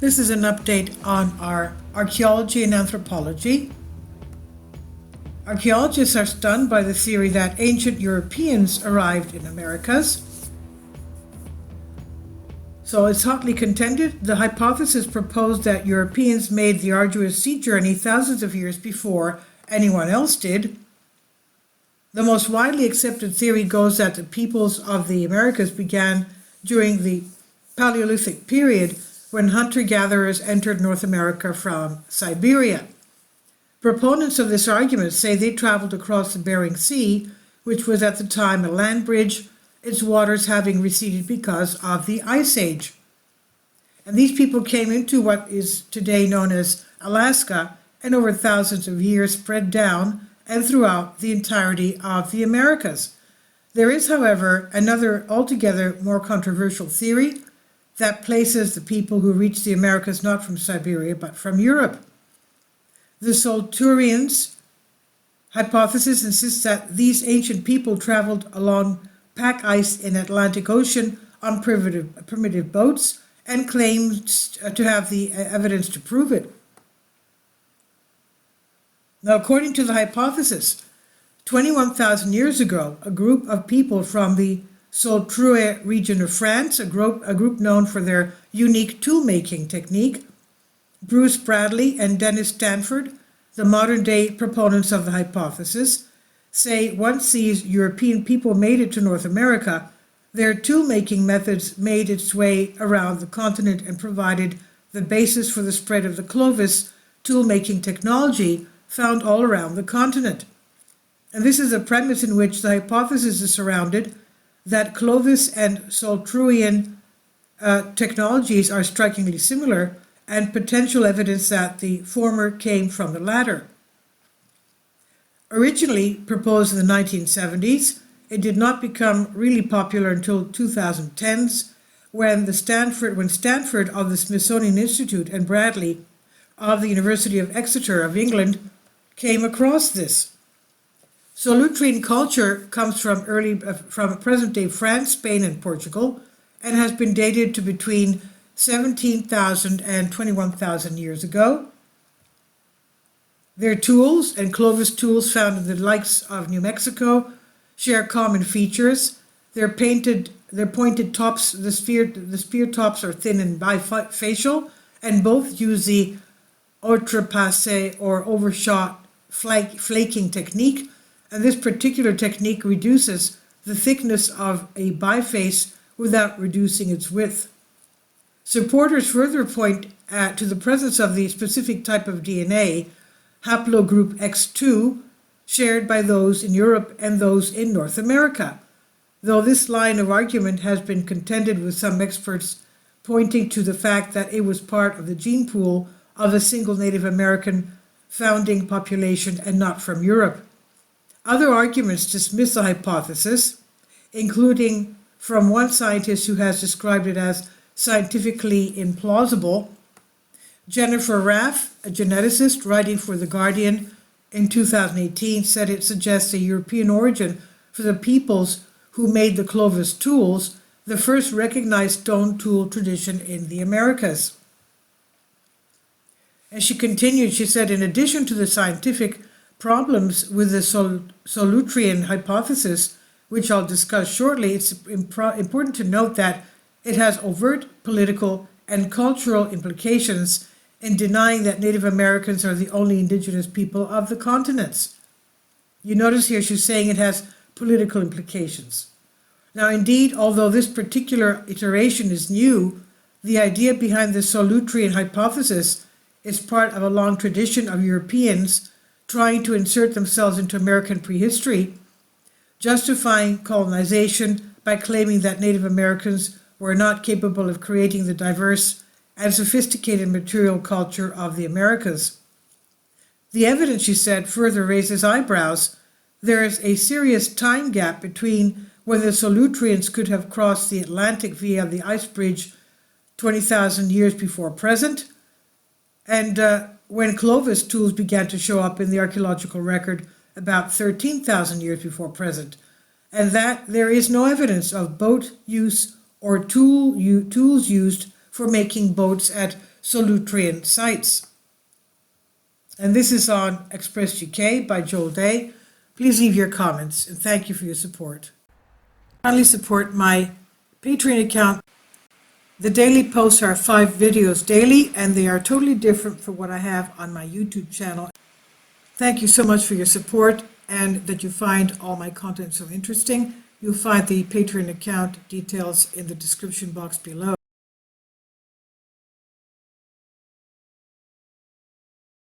This is an update on our archaeology and anthropology. Archaeologists are stunned by the theory that ancient Europeans arrived in Americas. So it's hotly contended. The hypothesis proposed that Europeans made the arduous sea journey thousands of years before anyone else did. The most widely accepted theory goes that the peoples of the Americas began during the Paleolithic period, when hunter-gatherers entered North America from Siberia. Proponents of this argument say they traveled across the Bering Sea, which was at the time a land bridge, its waters having receded because of the Ice Age. And these people came into what is today known as Alaska, and over thousands of years spread down and throughout the entirety of the Americas. There is, however, another altogether more controversial theory that places the people who reached the Americas not from Siberia but from Europe. The Solutreans hypothesis insists that these ancient people traveled along pack ice in Atlantic Ocean on primitive boats and claims to have the evidence to prove it. Now, according to the hypothesis, 21,000 years ago, a group of people from the Solutrean region of France, a group known for their unique tool-making technique, Bruce Bradley and Dennis Stanford, the modern-day proponents of the hypothesis, say once these European people made it to North America, their tool-making methods made its way around the continent and provided the basis for the spread of the Clovis tool-making technology found all around the continent. And this is a premise in which the hypothesis is surrounded that Clovis and Solutrean technologies are strikingly similar, and potential evidence that the former came from the latter. Originally proposed in the 1970s, it did not become really popular until 2010s, when Stanford of the Smithsonian Institute and Bradley of the University of Exeter of England came across this. Solutrean culture comes from present-day France, Spain, and Portugal, and has been dated to between 17,000 and 21,000 years ago. Their tools and Clovis tools found in the likes of New Mexico share common features. Their pointed tops, the spear tops are thin and bifacial, and both use the outrepassé or overshot flaking technique. And this particular technique reduces the thickness of a biface without reducing its width. Supporters further point to the presence of the specific type of DNA, haplogroup X2, shared by those in Europe and those in North America, though this line of argument has been contended with some experts pointing to the fact that it was part of the gene pool of a single Native American founding population and not from Europe. Other arguments dismiss the hypothesis, including from one scientist who has described it as scientifically implausible. Jennifer Raff, a geneticist writing for The Guardian in 2018, said it suggests a European origin for the peoples who made the Clovis tools, the first recognized stone tool tradition in the Americas. And she continued, she said, in addition to the scientific problems with the Solutrean hypothesis, which I'll discuss shortly, it's important to note that it has overt political and cultural implications in denying that Native Americans are the only indigenous people of the continents. You notice here she's saying it has political implications. Now, indeed, although this particular iteration is new, the idea behind the Solutrean hypothesis is part of a long tradition of Europeans trying to insert themselves into American prehistory, justifying colonization by claiming that Native Americans were not capable of creating the diverse and sophisticated material culture of the Americas. The evidence, she said, further raises eyebrows. There is a serious time gap between when the Solutreans could have crossed the Atlantic via the ice bridge 20,000 years before present, and when Clovis tools began to show up in the archaeological record about 13,000 years before present, and that there is no evidence of boat use or tools used for making boats at Solutrean sites. And this is on Express UK by Joel Day. Please leave your comments, and thank you for your support. Kindly support my Patreon account. The daily posts are 5 videos daily, and they are totally different from what I have on my YouTube channel. Thank you so much for your support and that you find all my content so interesting. You'll find the Patreon account details in the description box below.